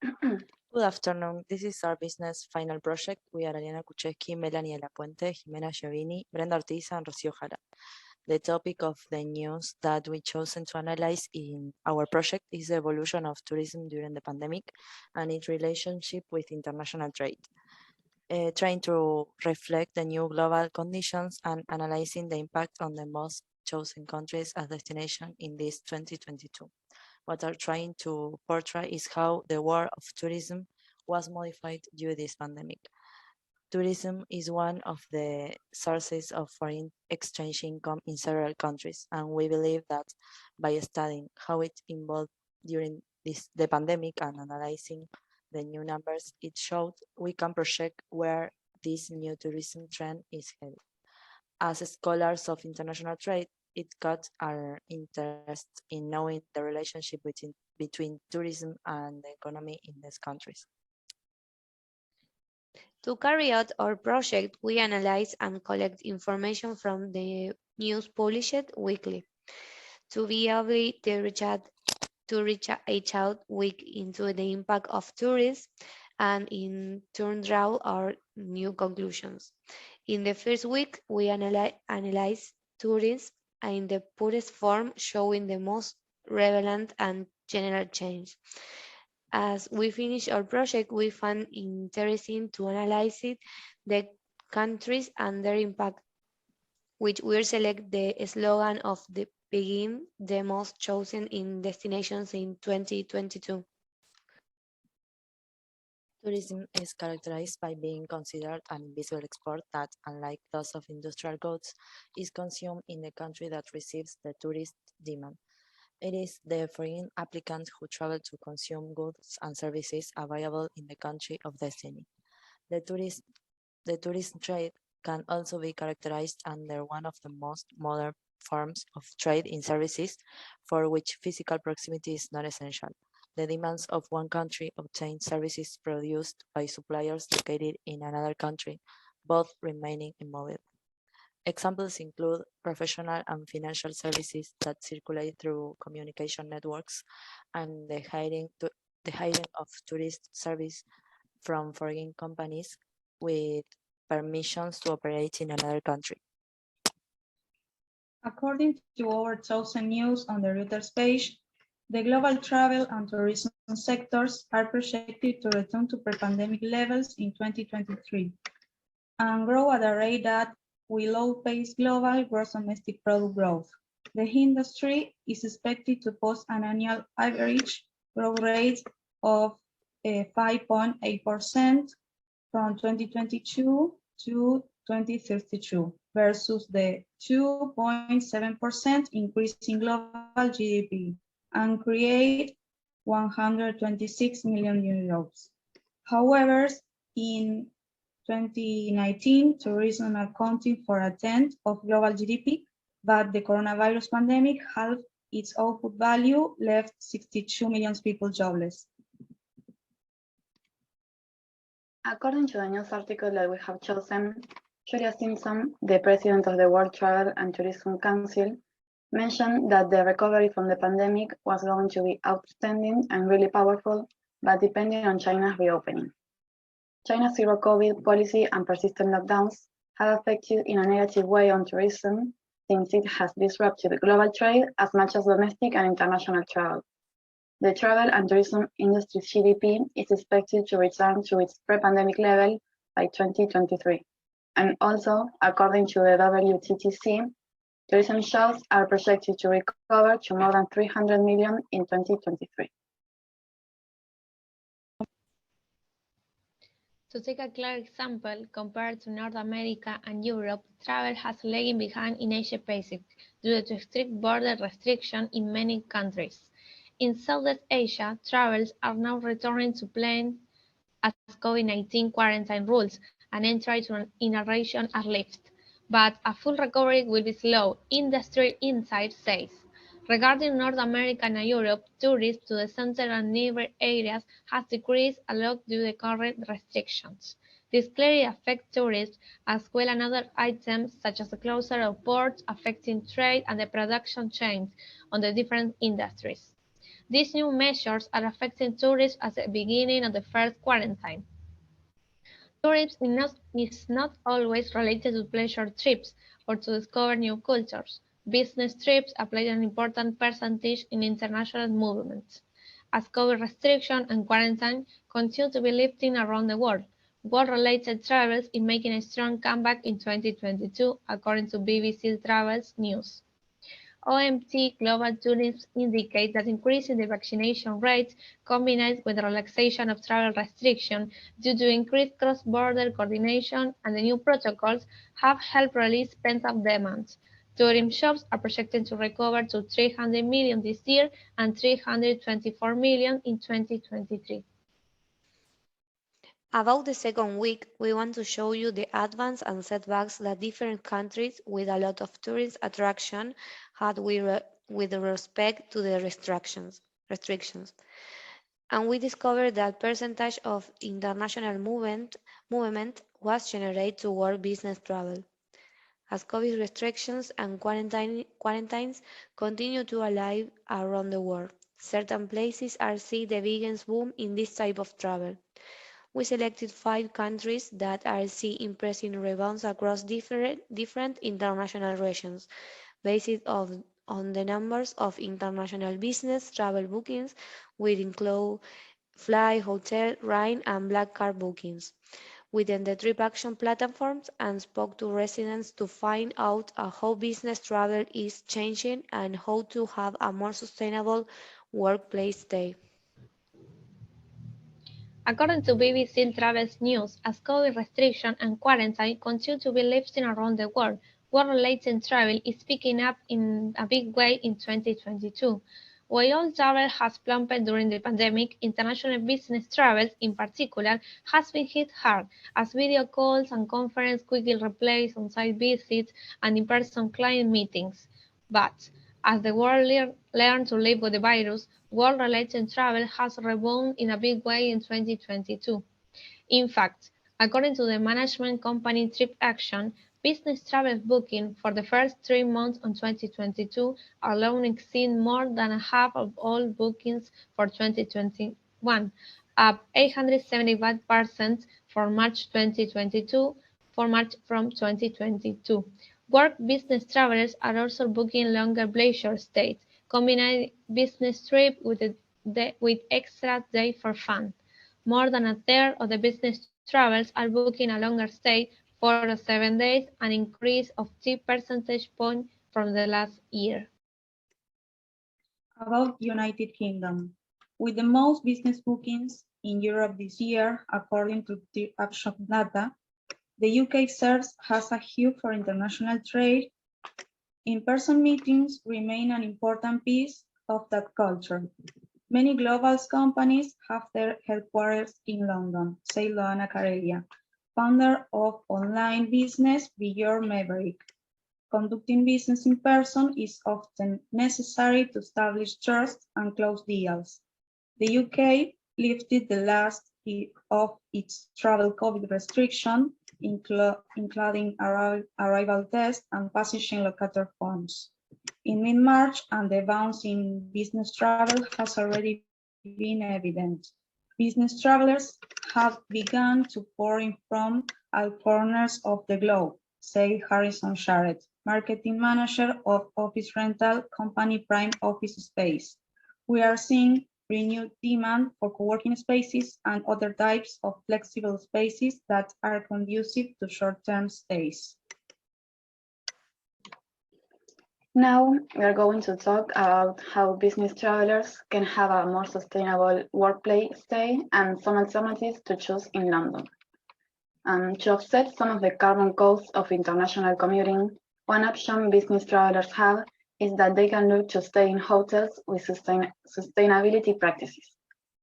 Good afternoon. This is our business final project. We are Ariana Kucheski, Melanie La Puente, Jimena Giovini, Brenda Ortiz, and Rocio Jara. The topic of the news that we chosen to analyze in our project is the evolution of tourism during the pandemic and its relationship with international trade. Trying to reflect the new global conditions and analyzing the impact on the most chosen countries as destination in this 2022. What are trying to portray is how the world of tourism was modified due to this pandemic. Tourism is one of the sources of foreign exchange income in several countries, and we believe that by studying how it evolved during the pandemic and analyzing the new numbers it showed, we can project where this new tourism trend is headed. As scholars of international trade, it caught our interest in knowing the relationship between tourism and the economy in these countries. To carry out our project, we analyze and collect information from the news published weekly. To be able to reach out week into the impact of tourism and in turn draw our new conclusions. In the first week, we analyze tourism in the purest form, showing the most relevant and general change. As we finish our project, we found interesting to analyze the countries and their impact, which will select the slogan of the begin the most chosen in destinations in 2022. Tourism is characterized by being considered an invisible export that, unlike those of industrial goods, is consumed in the country that receives the tourist demand. It is the foreign applicants who travel to consume goods and services available in the country of destiny. The tourism trade can also be characterized under one of the most modern forms of trade in services for which physical proximity is not essential. The demands of one country obtain services produced by suppliers located in another country, both remaining immobile. Examples include professional and financial services that circulate through communication networks and the hiring of tourist service from foreign companies with permissions to operate in another country. According to our chosen news on the Reuters page, the global travel and tourism sectors are projected to return to pre-pandemic levels in 2023 and grow at a rate that will outpace global gross domestic product growth. The industry is expected to post an annual average growth rate of 5.8% from 2022 to 2032 versus the 2.7% increase in global GDP and create 126 million euros. However, in 2019, tourism accounted for a tenth of global GDP, but the coronavirus pandemic halved its output value, left 62 million people jobless. According to the news article that we have chosen, Julia Simpson, the president of the World Travel and Tourism Council, mentioned that the recovery from the pandemic was going to be outstanding and really powerful, but depending on China's reopening. China's zero-COVID policy and persistent lockdowns have affected in a negative way on tourism, since it has disrupted global trade as much as domestic and international travel. The travel and tourism industry's GDP is expected to return to its pre-pandemic level by 2023. And also, according to the WTTC, tourism shows are projected to recover to more than 300 million in 2023. To take a clear example, compared to North America and Europe, travel has lagging behind in Asia-Pacific due to strict border restrictions in many countries. In Southeast Asia, travels are now returning to plane as COVID-19 quarantine rules and entry in a region are lifted. But a full recovery will be slow, industry insight says. Regarding North America and Europe, tourism to the center and neighbor areas has decreased a lot due to current restrictions. This clearly affects tourists as well as other items such as the closure of ports affecting trade and the production chains on the different industries. These new measures are affecting tourists at the beginning of the first quarantine. Tourism is not always related to pleasure trips or to discover new cultures. Business trips play an important percentage in international movements. As COVID restrictions and quarantine continue to be lifting around the world, world-related travels is making a strong comeback in 2022, according to BBC Travels News. OMT global tourism indicate that increasing the vaccination rates combined with the relaxation of travel restrictions due to increased cross-border coordination and the new protocols have helped release pent-up demand. Tourism shops are projected to recover to 300 million this year and 324 million in 2023. About the second week, we want to show you the advances and setbacks that different countries with a lot of tourist attraction had with respect to the restrictions. And we discovered that percentage of international movement was generated toward business travel. As COVID restrictions and quarantines continue to alive around the world, certain places are seeing the biggest boom in this type of travel. We selected 5 countries that are seeing impressive rebounds across different international regions, based on the numbers of international business travel bookings, which include flight, hotel, rain, and black card bookings, within the trip action platforms, and spoke to residents to find out how business travel is changing and how to have a more sustainable workplace stay. According to BBC Travels News, as COVID restrictions and quarantine continue to be lifting around the world, world-related travel is picking up in a big way in 2022. While all travel has plummeted during the pandemic, international business travel, in particular, has been hit hard, as video calls and conferences quickly replaced on-site visits and in-person client meetings. But as the world learned to live with the virus, world-related travel has rebounded in a big way in 2022. In fact, according to the management company Trip Action, business travel booking for the first 3 months of 2022 alone exceed more than half of all bookings for 2021, up 875% for March 2022 from 2022. Work business travelers are also booking longer leisure stays, combining business trip with extra day for fun. More than a third of the business travels are booking a longer stay, 4 or 7 days, an increase of 2 percentage points from the last year. About United Kingdom, with the most business bookings in Europe this year, according to the Upshot data, the UK serves as a hub for international trade. In-person meetings remain an important piece of that culture. Many global companies have their headquarters in London, say Loana Karelia, founder of online business Beyond Maverick. Conducting business in person is often necessary to establish trust and close deals. The UK lifted the last of its travel COVID restriction, including arrival tests and passenger locator forms, in mid-March, and the bounce in business travel has already been evident. Business travelers have begun to pour in from all corners of the globe, say Harrison Sharrett, marketing manager of office rental company Prime Office Space. We are seeing renewed demand for co-working spaces and other types of flexible spaces that are conducive to short-term stays. Now we are going to talk about how business travelers can have a more sustainable workplace stay and some alternatives to choose in London. To offset some of the carbon costs of international commuting, one option business travelers have is that they can look to stay in hotels with sustainability practices.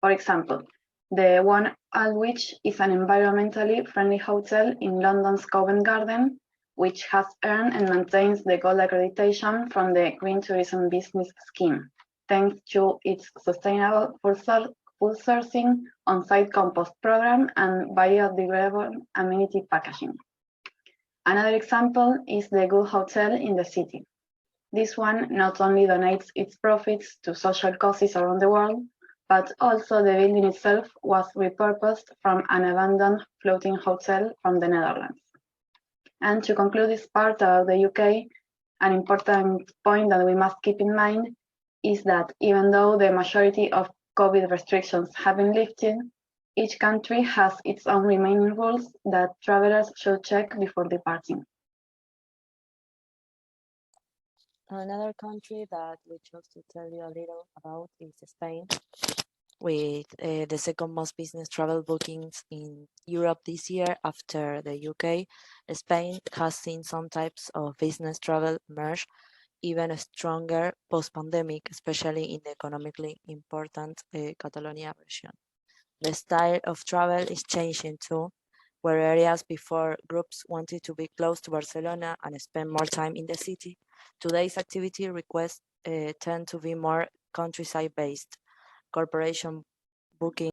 For example, the one Aldwych is an environmentally friendly hotel in London's Covent Garden, which has earned and maintains the gold accreditation from the Green Tourism Business Scheme, thanks to its sustainable food sourcing, on-site compost program, and biodegradable amenity packaging. Another example is the Good Hotel in the city. This one not only donates its profits to social causes around the world, but also the building itself was repurposed from an abandoned floating hotel from the Netherlands. And to conclude this part about the UK, an important point that we must keep in mind is that even though the majority of COVID restrictions have been lifted, each country has its own remaining rules that travelers should check before departing. Another country that we chose to tell you a little about is Spain, with the second most business travel bookings in Europe this year after the UK. Spain has seen some types of business travel emerge even stronger post-pandemic, especially in the economically important Catalonia region. The style of travel is changing too, where areas before groups wanted to be close to Barcelona and spend more time in the city. Today's activity requests tend to be more countryside-based. Corporation booking